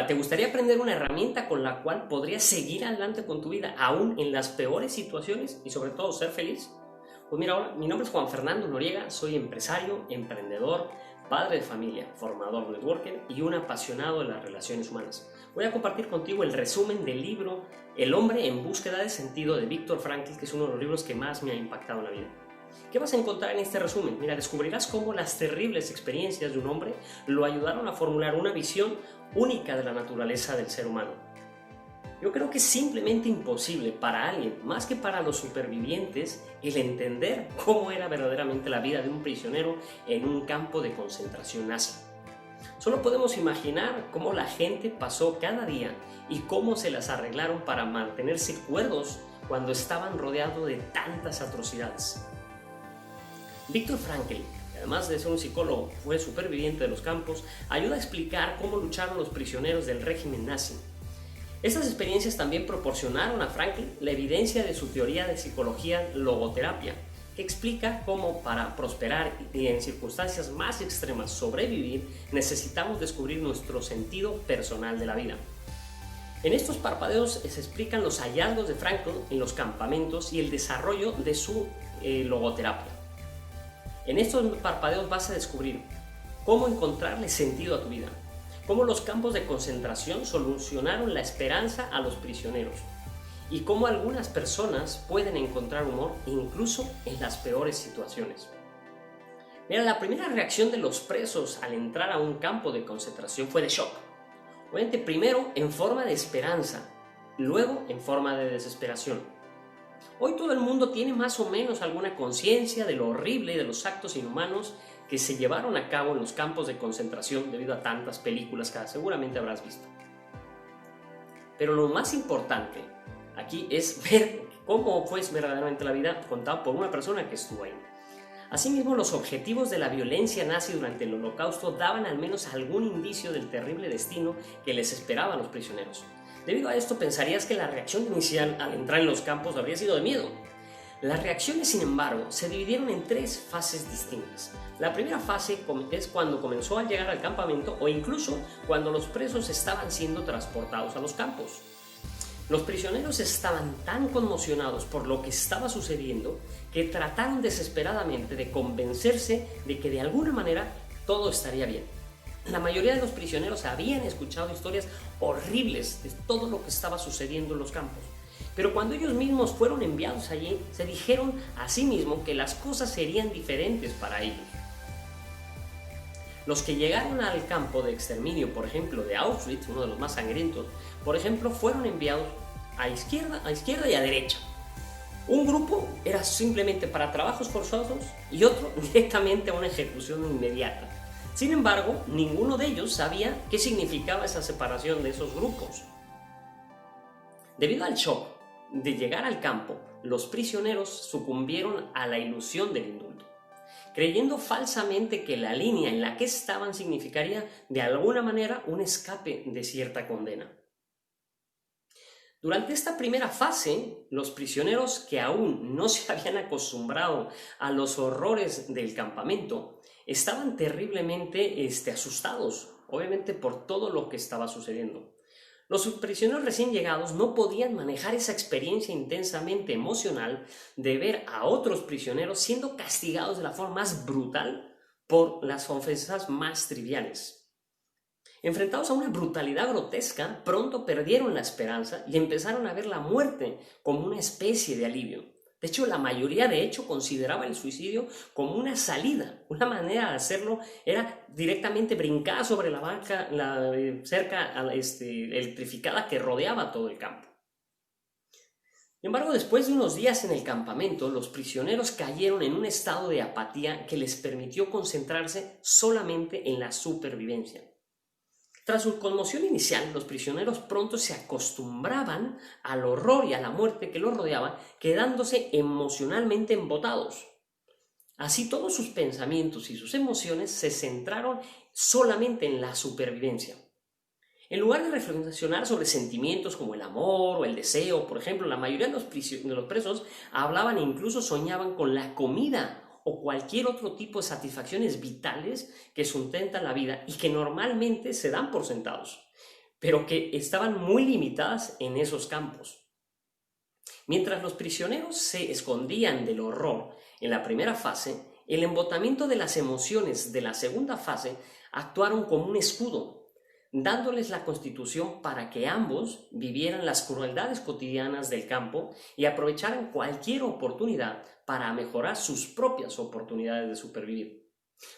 Ahora, ¿te gustaría aprender una herramienta con la cual podrías seguir adelante con tu vida, aún en las peores situaciones y sobre todo ser feliz? Pues mira, ahora, mi nombre es Juan Fernando Noriega, soy empresario, emprendedor, padre de familia, formador networker y un apasionado de las relaciones humanas. Voy a compartir contigo el resumen del libro El hombre en búsqueda de sentido de Viktor Frankl, que es uno de los libros que más me ha impactado en la vida. ¿Qué vas a encontrar en este resumen? Mira, descubrirás cómo las terribles experiencias de un hombre lo ayudaron a formular una visión única de la naturaleza del ser humano. Yo creo que es simplemente imposible para alguien, más que para los supervivientes, el entender cómo era verdaderamente la vida de un prisionero en un campo de concentración nazi. Solo podemos imaginar cómo la gente pasó cada día y cómo se las arreglaron para mantenerse cuerdos cuando estaban rodeados de tantas atrocidades. Viktor Frankl, que además de ser un psicólogo, fue superviviente de los campos, ayuda a explicar cómo lucharon los prisioneros del régimen nazi. Estas experiencias también proporcionaron a Frankl la evidencia de su teoría de psicología logoterapia, que explica cómo para prosperar y en circunstancias más extremas sobrevivir, necesitamos descubrir nuestro sentido personal de la vida. En estos parpadeos se explican los hallazgos de Frankl en los campamentos y el desarrollo de su logoterapia. En estos parpadeos vas a descubrir cómo encontrarle sentido a tu vida, cómo los campos de concentración solucionaron la esperanza a los prisioneros y cómo algunas personas pueden encontrar humor incluso en las peores situaciones. Mira, la primera reacción de los presos al entrar a un campo de concentración fue de shock. Obviamente, primero en forma de esperanza, luego en forma de desesperación. Hoy todo el mundo tiene más o menos alguna conciencia de lo horrible y de los actos inhumanos que se llevaron a cabo en los campos de concentración debido a tantas películas que seguramente habrás visto. Pero lo más importante aquí es ver cómo fue verdaderamente la vida contada por una persona que estuvo ahí. Asimismo, los objetivos de la violencia nazi durante el Holocausto daban al menos algún indicio del terrible destino que les esperaba a los prisioneros. Debido a esto, pensarías que la reacción inicial al entrar en los campos habría sido de miedo. Las reacciones, sin embargo, se dividieron en tres fases distintas. La primera fase es cuando comenzó a llegar al campamento o incluso cuando los presos estaban siendo transportados a los campos. Los prisioneros estaban tan conmocionados por lo que estaba sucediendo que trataron desesperadamente de convencerse de que de alguna manera todo estaría bien. La mayoría de los prisioneros habían escuchado historias horribles de todo lo que estaba sucediendo en los campos. Pero cuando ellos mismos fueron enviados allí, se dijeron a sí mismos que las cosas serían diferentes para ellos. Los que llegaron al campo de exterminio, por ejemplo, de Auschwitz, uno de los más sangrientos, por ejemplo, fueron enviados a izquierda y a derecha. Un grupo era simplemente para trabajos forzosos y otro directamente a una ejecución inmediata. Sin embargo, ninguno de ellos sabía qué significaba esa separación de esos grupos. Debido al shock de llegar al campo, los prisioneros sucumbieron a la ilusión del indulto, creyendo falsamente que la línea en la que estaban significaría de alguna manera un escape de cierta condena. Durante esta primera fase, los prisioneros que aún no se habían acostumbrado a los horrores del campamento estaban terriblemente asustados, obviamente por todo lo que estaba sucediendo. Los prisioneros recién llegados no podían manejar esa experiencia intensamente emocional de ver a otros prisioneros siendo castigados de la forma más brutal por las ofensas más triviales. Enfrentados a una brutalidad grotesca, pronto perdieron la esperanza y empezaron a ver la muerte como una especie de alivio. De hecho, la mayoría consideraba el suicidio como una salida. Una manera de hacerlo era directamente brincar sobre la cerca electrificada que rodeaba todo el campo. Sin embargo, después de unos días en el campamento, los prisioneros cayeron en un estado de apatía que les permitió concentrarse solamente en la supervivencia. Tras su conmoción inicial, los prisioneros pronto se acostumbraban al horror y a la muerte que los rodeaba, quedándose emocionalmente embotados. Así todos sus pensamientos y sus emociones se centraron solamente en la supervivencia. En lugar de reflexionar sobre sentimientos como el amor o el deseo, por ejemplo, la mayoría de los presos hablaban e incluso soñaban con la comida o cualquier otro tipo de satisfacciones vitales que sustentan la vida y que normalmente se dan por sentados. pero que estaban muy limitadas en esos campos. Mientras los prisioneros se escondían del horror en la primera fase, el embotamiento de las emociones de la segunda fase actuaron como un escudo, dándoles la constitución para que ambos vivieran las crueldades cotidianas del campo y aprovecharan cualquier oportunidad para mejorar sus propias oportunidades de supervivir.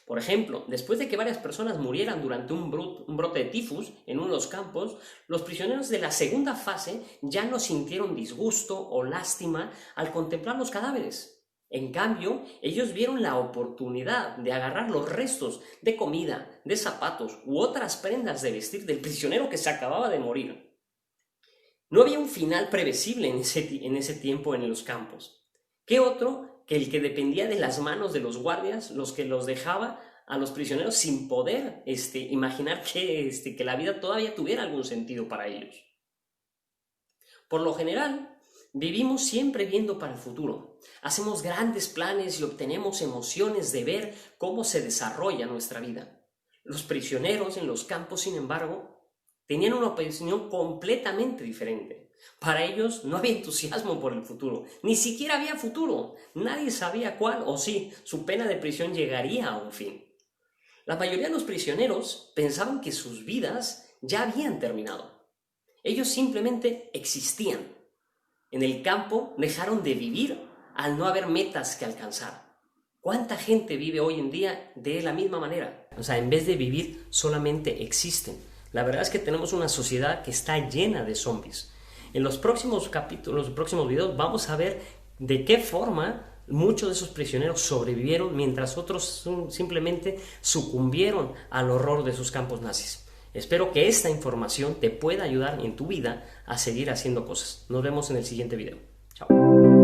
Por ejemplo, después de que varias personas murieran durante un brote de tifus en uno de los campos, los prisioneros de la segunda fase ya no sintieron disgusto o lástima al contemplar los cadáveres. En cambio, ellos vieron la oportunidad de agarrar los restos de comida, de zapatos u otras prendas de vestir del prisionero que se acababa de morir. No había un final previsible en ese tiempo en los campos. ¿Qué otro que el que dependía de las manos de los guardias, los que los dejaba a los prisioneros sin poder imaginar que la vida todavía tuviera algún sentido para ellos? Por lo general, vivimos siempre viendo para el futuro. Hacemos grandes planes y obtenemos emociones de ver cómo se desarrolla nuestra vida. Los prisioneros en los campos, sin embargo, tenían una opinión completamente diferente. Para ellos no había entusiasmo por el futuro, ni siquiera había futuro. Nadie sabía cuál o si su pena de prisión llegaría a un fin. La mayoría de los prisioneros pensaban que sus vidas ya habían terminado. Ellos simplemente existían. En el campo dejaron de vivir al no haber metas que alcanzar. ¿Cuánta gente vive hoy en día de la misma manera? En vez de vivir, solamente existen. La verdad es que tenemos una sociedad que está llena de zombies. En los próximos capítulos, los próximos videos, vamos a ver de qué forma muchos de esos prisioneros sobrevivieron mientras otros simplemente sucumbieron al horror de sus campos nazis. Espero que esta información te pueda ayudar en tu vida a seguir haciendo cosas. Nos vemos en el siguiente video. Chao.